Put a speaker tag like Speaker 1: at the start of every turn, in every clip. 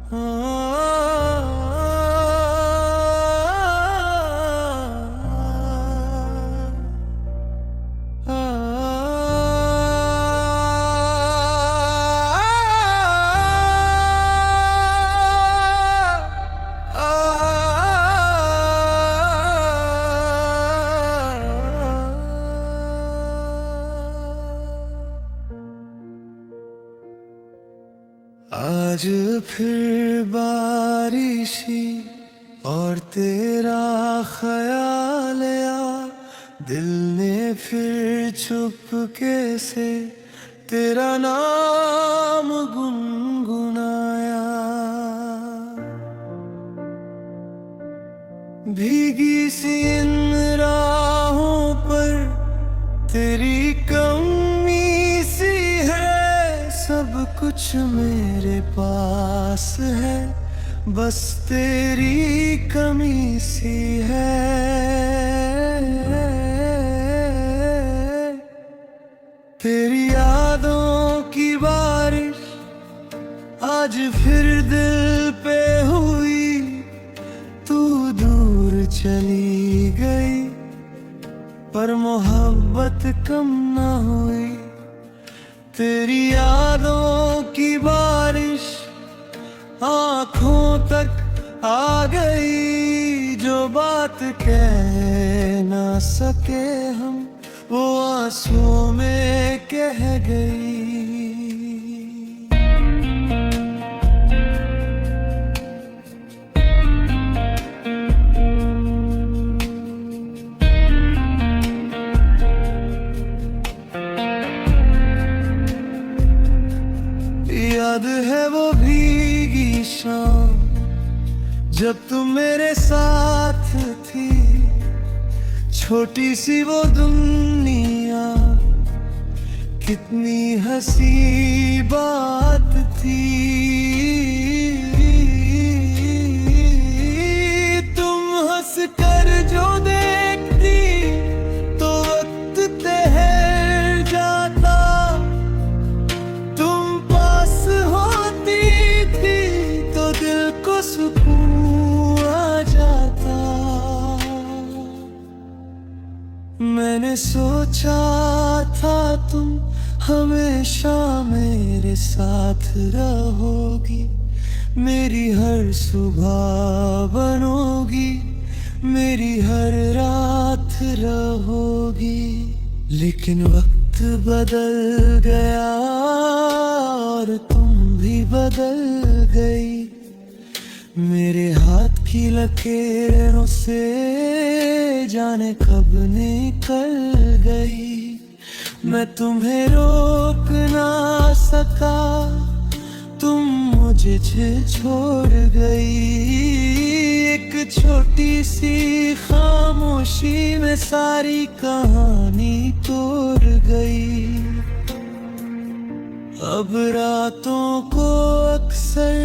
Speaker 1: आज फिर बारिशी और तेरा ख्याल आया, दिल ने फिर चुपके से तेरा नाम गुनगुनाया। भीगी सी इन राहों पर तेरी कमी सी है, सब कुछ मेरे पास है, बस तेरी कमी सी है। तेरी यादों की बारिश आज फिर दिल पे हुई, तू दूर चली गई पर मोहब्बत कम ना हुई। तेरी यादों की बारिश आँखों तक आ गई, जो बात कह ना सके हम वो आंसुओं में कह गई। याद है वो भीगी शाम जब तुम मेरे साथ थी, छोटी सी वो दुनिया कितनी हंसी बात थी। तुम हंस कर जो देखती तो वक्त ठहर जाता, तुम पास होती थी तो दिल को सुकून आ जाता। मैंने सोचा था तुम हमेशा मेरे साथ रहोगी, मेरी हर सुबह बनोगी, मेरी हर रात रहोगी। लेकिन वक्त बदल गया और तुम भी बदल गई, मेरे हाथ की लकीरों से जाने कब निकल गई। मैं तुम्हें रोक ना सका, तुम मुझे छोड़ गई। एक छोटी सी खामोशी में सारी कहानी तोड़ गई। अब रातों को अक्सर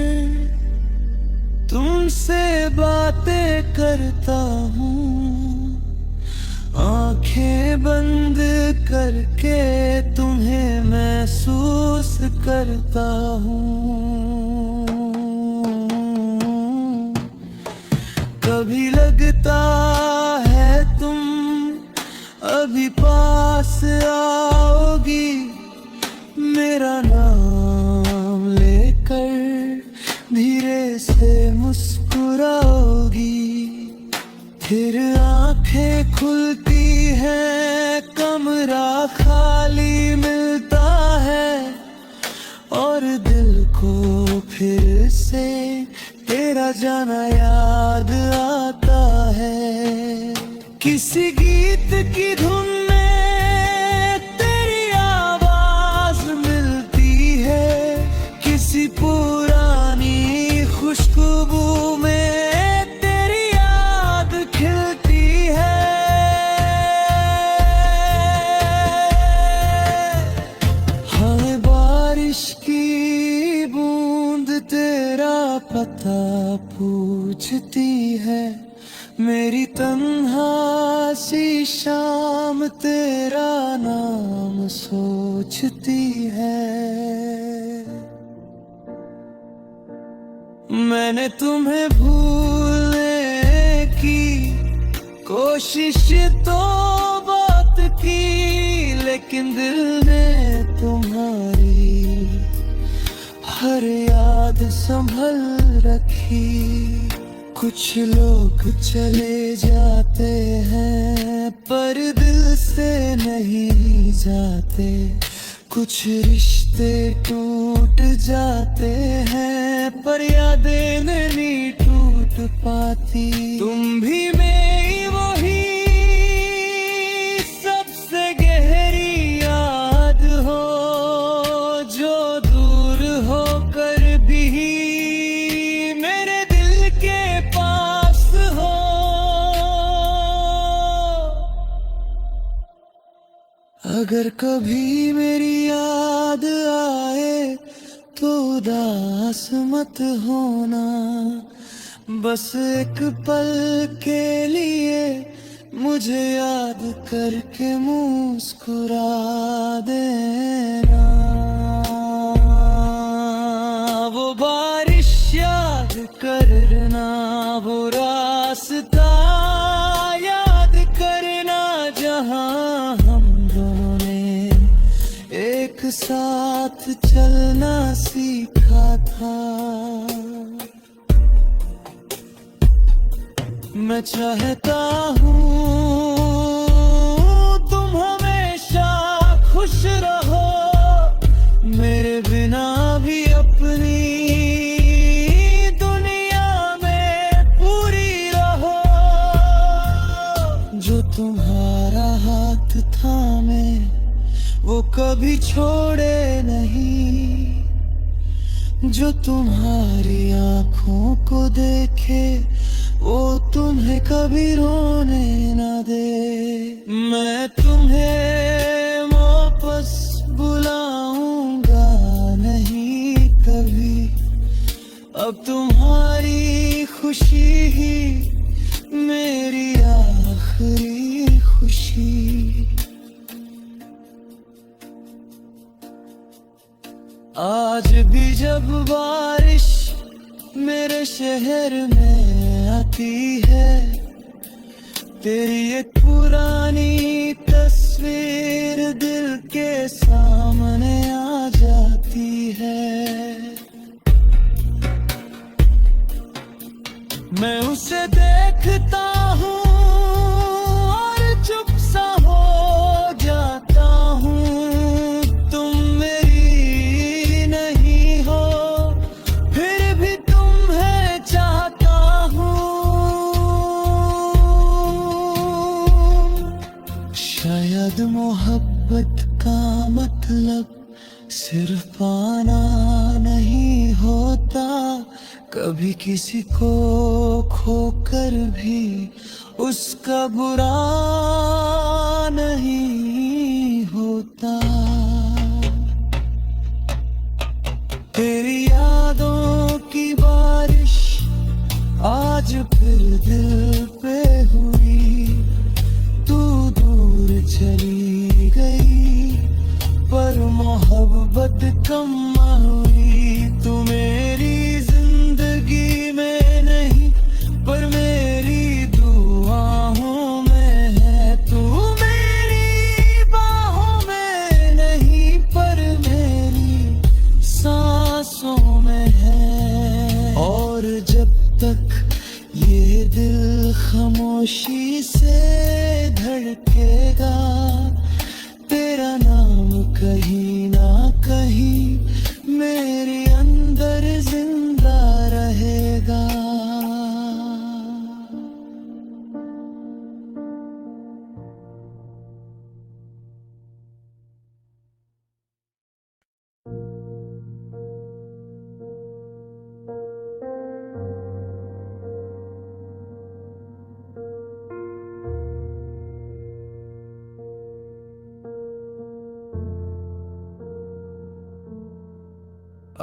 Speaker 1: तुमसे बातें करता हूँ, आंखें बंद करके तुम्हें महसूस करता हूँ। कभी लगता है तुम अभी पास आओगी, मेरा नाम लेकर धीरे से मुस्कुराओगी। फिर आंखें खुलती हैं, कमरा खाली मिलता है और दिल को फिर से तेरा जाना याद आता है। किसी गीत की धुन में तेरी आवाज मिलती है, किसी पुरानी खुशबू में तेरी याद खिलती है। हमें बारिश की बूंद तेरा पता पूछती है, मेरी तन्हा सी शाम तेरा नाम सोचती है। मैंने तुम्हें भूलने की कोशिश तो बहुत की, लेकिन दिल ने तुम्हारी हर याद संभल रखी। कुछ लोग चले जाते हैं पर दिल से नहीं जाते, कुछ रिश्ते टूट जाते हैं पर यादें नहीं टूट पाती। तुम भी मेरी वही सबसे गहरी याद हो, जो दूर होकर भी मेरे दिल के पास हो। अगर कभी मेरी याद आए तो उदास मत होना, बस एक पल के लिए मुझे याद करके मुस्कुरा देना। वो बारिश याद करना, वो रास्ता याद करना, जहाँ हम दोनों ने एक साथ चलना सीखा था। मैं चाहता हूँ तुम हमेशा खुश रहो, मेरे बिना भी अपनी दुनिया में पूरी रहो। जो तुम्हारा हाथ थामे वो कभी छोड़े नहीं, जो तुम्हारी आँखों को देखे वो तुम्हें कभी रोने ना दे। मैं तुम्हें वापस बुलाऊंगा नहीं कभी, अब तुम्हारी खुशी ही मेरी आखिरी खुशी। आज भी जब बारिश मेरे शहर में आती है, तेरी एक पुरानी तस्वीर दिल के सामने आ जाती है। मैं उसे देखता हूँ और चुप सा हो जाता हूँ। तुम मेरी नहीं हो फिर भी तुम्हें चाहता हूँ। शायद मोहब्बत का मतलब सिर्फ पाना नहीं होता, कभी किसी को खोकर भी उसका बुरा नहीं होता। तेरी यादों की बारिश आज फिर दिल पे हुई, तू दूर चली गई पर मोहब्बत कम हुई। तू मेरी जिंदगी में नहीं पर मेरी दुआओं में है, तू मेरी बाहों में नहीं पर मेरी सांसों में है। और जब तक ये दिल खामोशी से धड़केगा, तेरा नाम कहीं ना कहीं मेरे अंदर जिंदा रहेगा।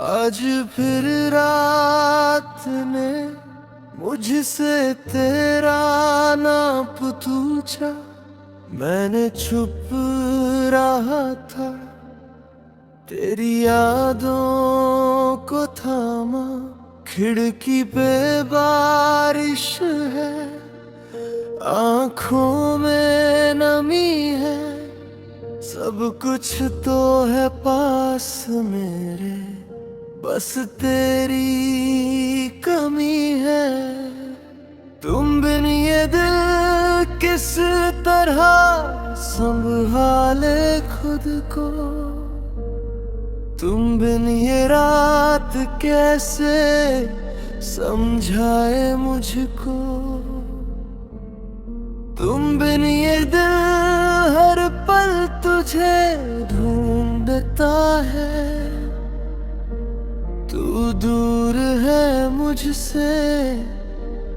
Speaker 1: आज फिर रात ने मुझसे तेरा नाप पूछा, मैंने छुप रहा था, तेरी यादों को थामा खिड़की पे बारिश है, आंखों में नमी है, सब कुछ तो है पास मेरे, बस तेरी कमी है। तुम बिन ये दिल किस तरह संभाले खुद को, तुम बिन ये रात कैसे समझाए मुझको। तुम बिन ये दिल हर पल तुझे ढूंढता है, तू दूर है मुझसे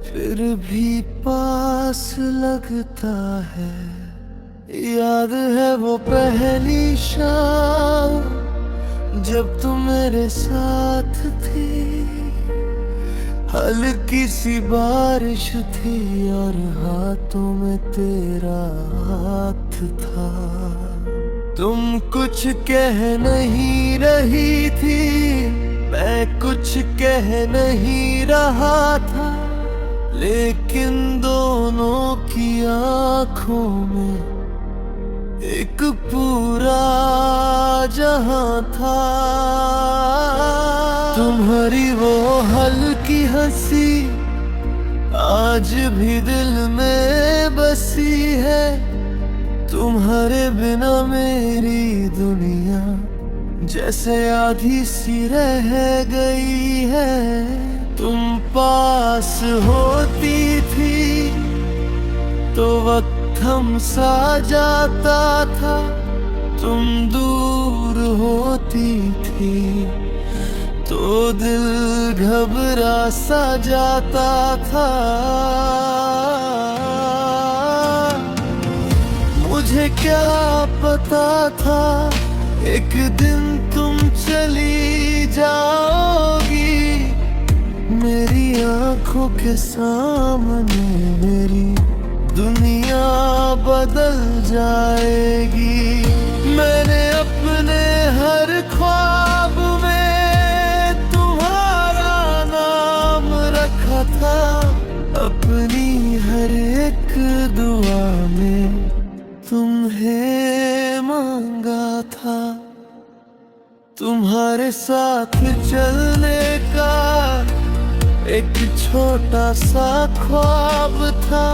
Speaker 1: फिर भी पास लगता है। याद है वो पहली शाम जब तुम मेरे साथ थी, हल्की सी बारिश थी और हाथों में तेरा हाथ था। तुम कुछ कह नहीं रही थी, मैं कुछ कह नहीं रहा था, लेकिन दोनों की आंखों में एक पूरा जहां था। तुम्हारी वो हल्की हंसी आज भी दिल में बसी है, तुम्हारे बिना मेरी दुनिया जैसे आधी सी रह गई है। तुम पास होती थी तो वक्त थम सा जाता था, तुम दूर होती थी तो दिल घबरा सा जाता था। मुझे क्या पता था एक दिन तुम चली जाओगी, मेरी आंखों के सामने मेरी दुनिया बदल जाएगी। मैंने अपने हर ख्वाब में तुम्हारा नाम रखा था, अपनी हर एक दुआ में तुम्हें मांगा था। तुम्हारे साथ चलने का एक छोटा सा ख्वाब था,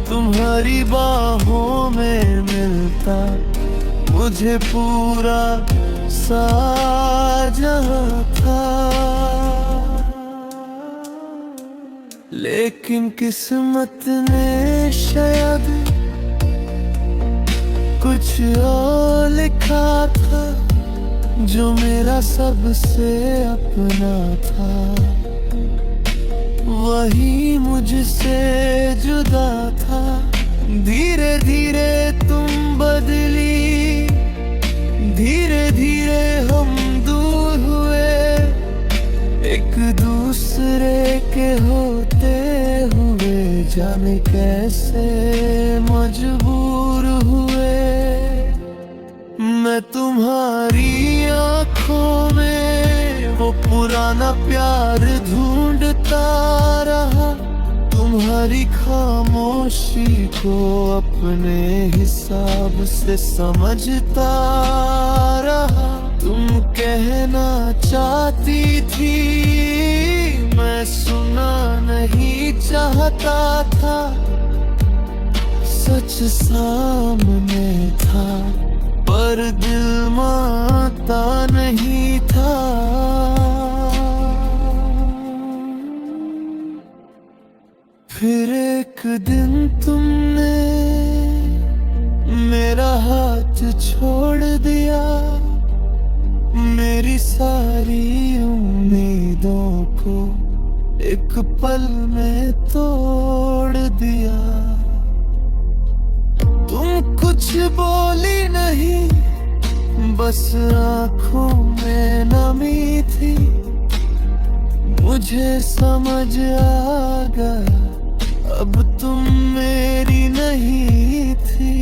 Speaker 1: तुम्हारी बाहों में मिलता मुझे पूरा सा जहां था। लेकिन किस्मत ने शायद कुछ और लिखा था, जो मेरा सबसे अपना था वही मुझसे जुदा था। धीरे धीरे तुम बदली, धीरे धीरे हम दूर हुए, एक दूसरे के होते हुए जाने कैसे मजबूर हुए। मैं तुम्हारी आंखों में वो पुराना प्यार ढूंढता रहा, तुम्हारी खामोशी को अपने हिसाब से समझता रहा। तुम कहना चाहती थी, मैं सुना नहीं चाहता था, सच सामने था पर दिल मानता नहीं था। फिर एक दिन तुमने मेरा हाथ छोड़ दिया, मेरी सारी उम्मीदों को एक पल में तोड़ दिया। तुम कुछ बोली नहीं, बस आंखों में नमी थी, मुझे समझ आ गया अब तुम मेरी नहीं थी।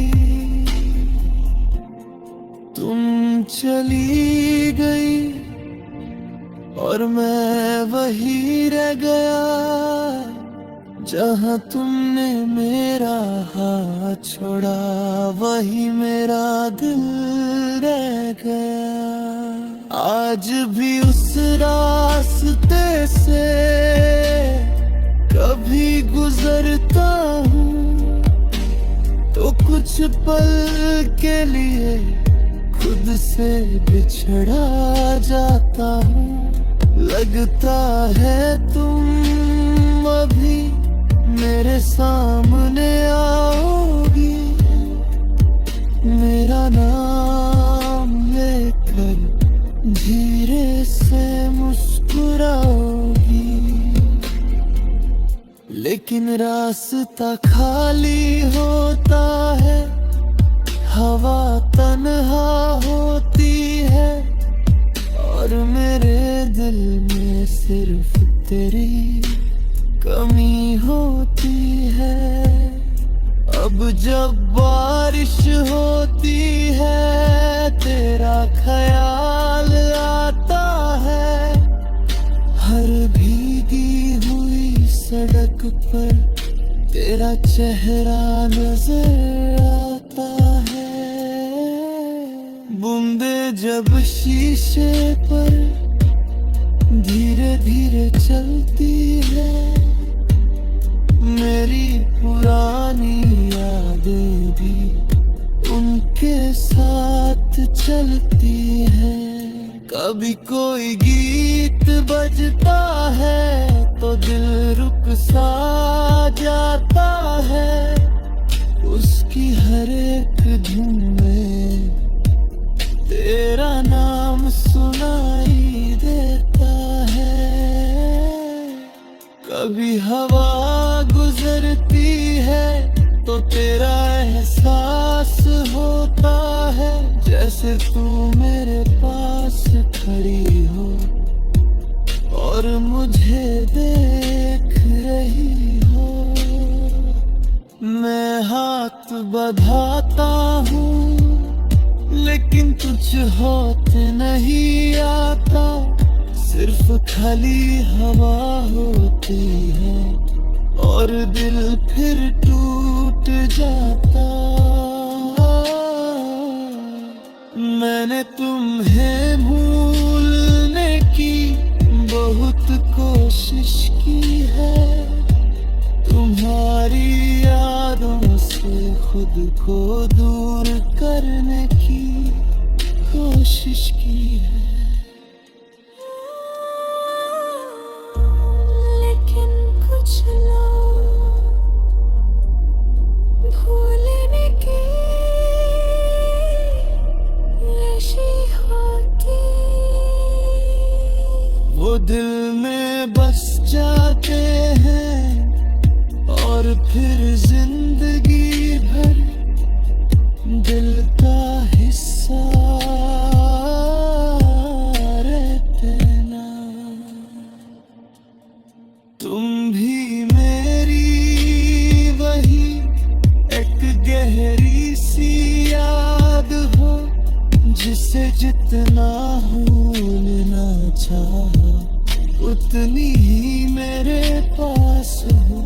Speaker 1: तुम चली गई और मैं वही रह गया जहाँ तुमने मेरा हाथ छोड़ा, वही मेरा दिल रह गया। आज भी उस रास्ते से कभी गुजरता हूँ तो कुछ पल के लिए खुद से बिछड़ा जाता हूँ। लगता है तुम अभी मेरे सामने आओगी, मेरा नाम लेकर धीरे से मुस्कुराओगी। लेकिन रास्ता खाली होता है, हवा तन्हा होती है, और मेरे दिल में सिर्फ तेरी कमी होती है। अब जब बारिश होती है तेरा ख्याल आता है, हर भीगी हुई सड़क पर तेरा चेहरा नजर आता है। बूंदे जब शीशे पर धीरे धीरे चलती है, मेरी पुरानी यादें भी उनके साथ चलती है। कभी कोई गीत बजता है तो दिल रुक सा जाता है, उसकी हर एक धुन में तेरा नाम सुनाई देता है। कभी हवा गुजरती है तो तेरा एहसास होता है, जैसे तू मेरे पास खड़ी हो और मुझे देख रही हो। मैं हाथ बढ़ाता हूँ लेकिन कुछ होते नहीं आता, सिर्फ खाली हवा होती है और दिल फिर टूट जाता। मैंने तुम्हें भूलने की बहुत कोशिश की है, तुम्हारी यादों से खुद को दूर करने की कोशिश की है।
Speaker 2: लेकिन कुछ लोग भूलने की नशे होती,
Speaker 1: वो दिल में बस जाते हैं और फिर जिंदगी भर दिल का हिस्सा रहते ना। तुम भी मेरी वही एक गहरी सी याद हो, जिसे जितना भूलना चाहा उतनी ही मेरे पास हो।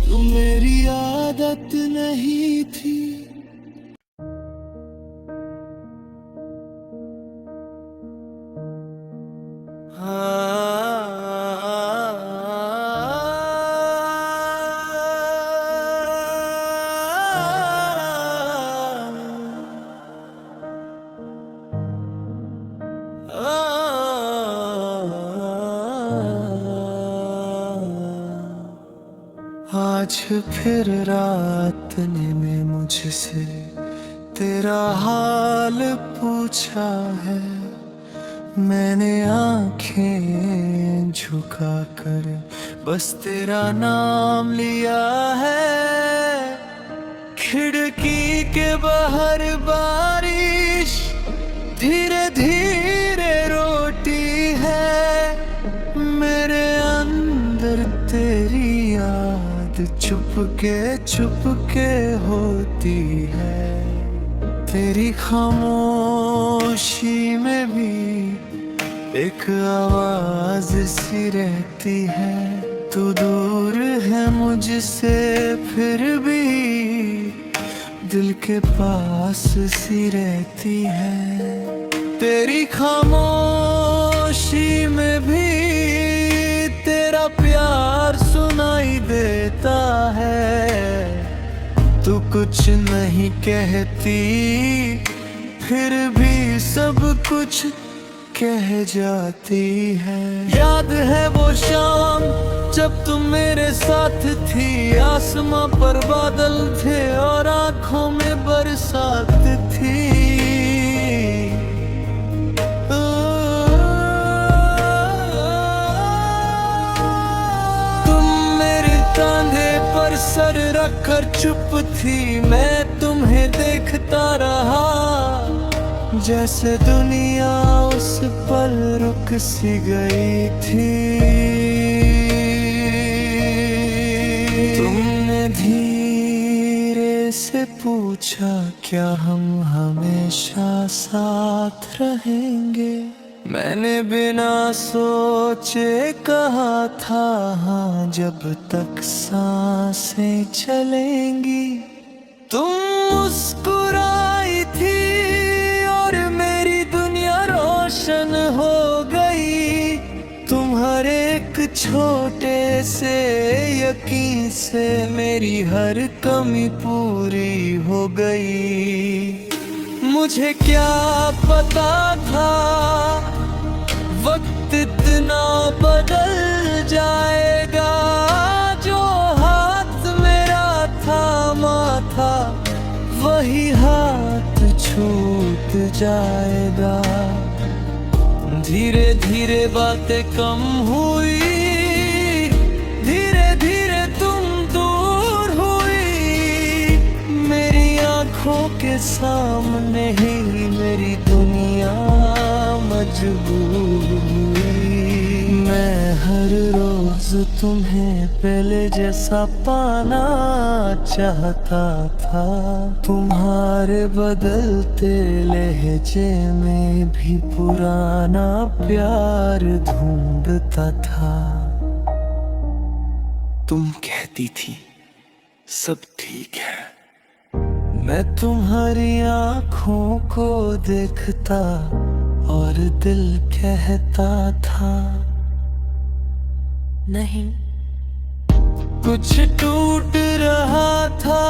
Speaker 1: तुम मेरी आदत नहीं थी। आज फिर रात ने मुझसे तेरा हाल पूछा है, मैंने आंखें झुका कर बस तेरा नाम लिया है। खिड़की के बाहर बारिश धीरे धीरे रोटी है, मेरे अंदर तेरी याद चुपके होती है। तेरी खामोशी में भी एक आवाज सी रहती है, तू दूर है मुझसे फिर भी दिल के पास सी रहती है। तेरी खामोशी में भी तेरा प्यार सुनाई देता है। तू कुछ नहीं कहती फिर भी सब कुछ कह जाती है। याद है वो शाम जब तुम मेरे साथ थी, आसमां पर बादल थे और आंखों में बरसात थी। तुम मेरे कंधे पर सर रखकर चुप थी, मैं तुम्हें देखता रहा जैसे दुनिया उस पल रुक सी गई थी। तुमने धीरे से पूछा क्या हम हमेशा साथ रहेंगे। मैंने बिना सोचे कहा था हाँ, जब तक सांसें चलेंगी। तुम मुस्कुराई थी और मेरी दुनिया रोशन हो गई। तुम हर एक छोटे से यकीन से मेरी हर कमी पूरी हो गई। मुझे क्या पता था वक्त इतना बदल जाएगा। जो हाथ मेरा थामा था वही हाथ छूट जाएगा। धीरे धीरे बातें कम हुई, धीरे धीरे तुम दूर हुई। मेरी आंखों के सामने ही मेरी दुनिया मजबूर हुई। मैं हर रोज तुम्हें पहले जैसा पाना चाहता था। तुम्हारे बदलते लहजे में भी पुराना प्यार ढूंढता था। तुम कहती थी सब ठीक है, मैं तुम्हारी आंखों को देखता और दिल कहता था नहीं। कुछ टूट रहा था,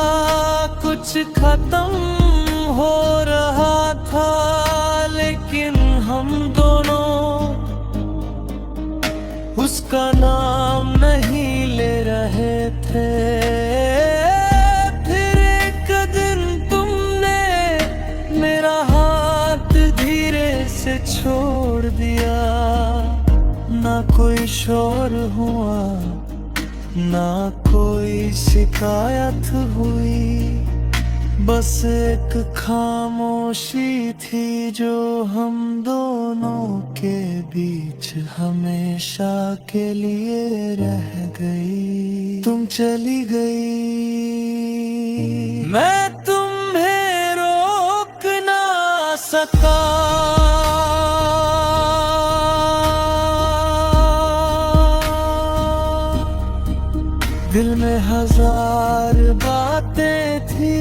Speaker 1: कुछ खत्म हो रहा था, लेकिन हम दोनों उसका नाम नहीं ले रहे थे। फिर एक दिन तुमने मेरा हाथ धीरे से छोड़ दिया। ना कोई शोर हुआ, ना कोई शिकायत हुई, बस एक खामोशी थी जो हम दोनों के बीच हमेशा के लिए रह गई। तुम चली गई, मैं तुम्हें रोक ना सका। दिल में हजार बातें थी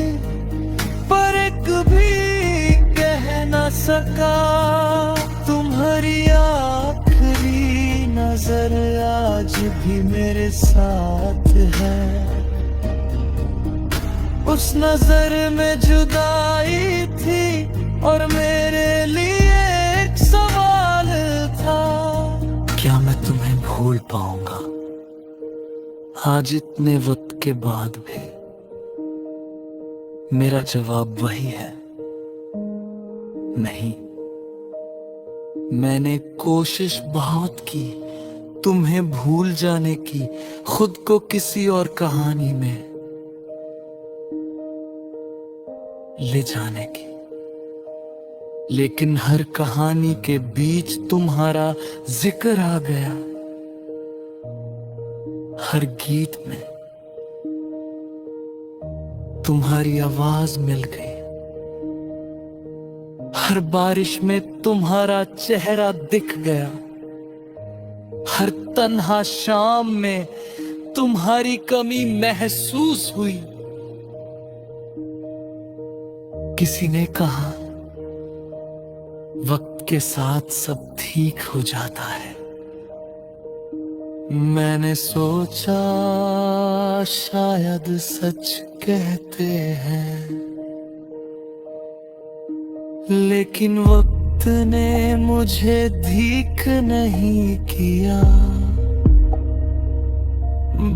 Speaker 1: पर एक भी कह न सका। तुम्हारी आखिरी नजर आज भी मेरे साथ है। उस नजर में जुदाई थी और मेरे लिए एक सवाल था, क्या मैं तुम्हें भूल पाऊंगा आज इतने वक्त के बाद भी। मेरा जवाब वही है, नहीं। मैंने कोशिश बहुत की तुम्हें भूल जाने की, खुद को किसी और कहानी में ले जाने की, लेकिन हर कहानी के बीच तुम्हारा जिक्र आ गया। हर गीत में तुम्हारी आवाज मिल गई, हर बारिश में तुम्हारा चेहरा दिख गया, हर तन्हा शाम में तुम्हारी कमी महसूस हुई। किसी ने कहा वक्त के साथ सब ठीक हो जाता है। मैंने सोचा शायद सच कहते हैं, लेकिन वक्त ने मुझे धीक नहीं किया,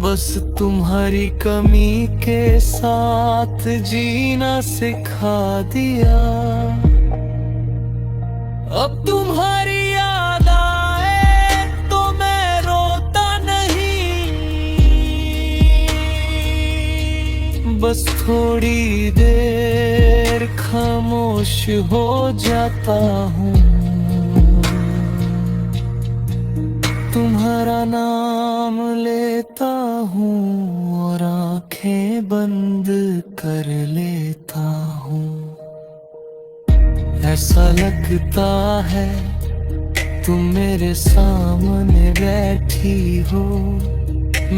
Speaker 1: बस तुम्हारी कमी के साथ जीना सिखा दिया। अब तुम्हारी याद आए तो मैं रोता नहीं, बस थोड़ी देर खामोश हो जाता हूँ। तुम्हारा नाम लेता हूँ और आंखें बंद कर लेता हूँ। ऐसा लगता है तुम मेरे सामने बैठी हो,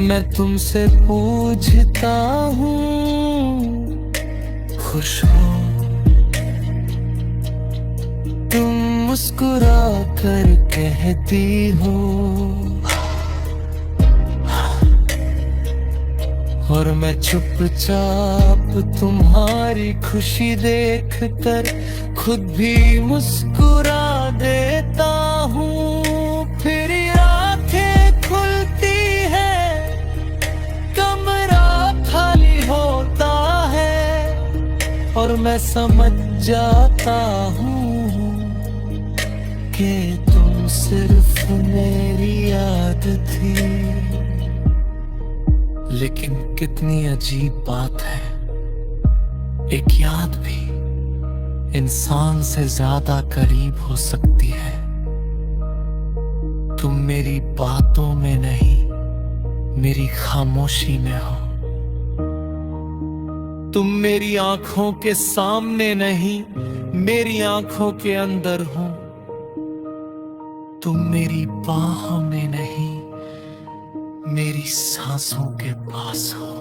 Speaker 1: मैं तुमसे पूछता हूँ खुश हो? तुम मुस्कुरा कर कहती हो, और मैं चुपचाप तुम्हारी खुशी देखकर खुद भी मुस्कुरा देता हूँ। फिर आंखें खुलती है, कमरा खाली होता है, और मैं समझ जाता हूँ कि तुम सिर्फ मेरी याद थी। लेकिन कितनी अजीब बात है, एक याद भी इंसान से ज्यादा करीब हो सकती है। तुम मेरी बातों में नहीं, मेरी खामोशी में हो। तुम मेरी आंखों के सामने नहीं, मेरी आंखों के अंदर हो। तुम मेरी बाहों में नहीं, मेरी सांसों के पास हो।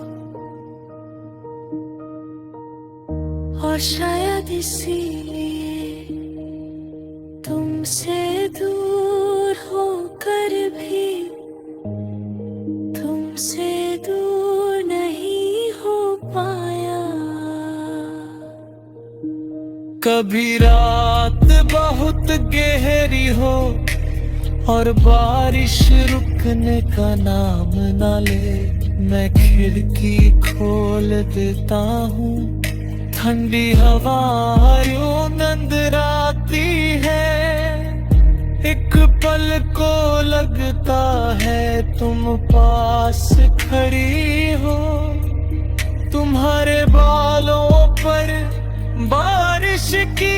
Speaker 2: और शायद इसीलिए तुमसे दूर होकर भी तुमसे दूर नहीं हो पाया।
Speaker 1: कभी रात बहुत गहरी हो और बारिश रुकने का नाम ना ले, मैं खिड़की खोल देता हूँ। ठंडी हवा यूं नंदराती है, एक पल को लगता है तुम पास खड़ी हो। तुम्हारे बालों पर बारिश की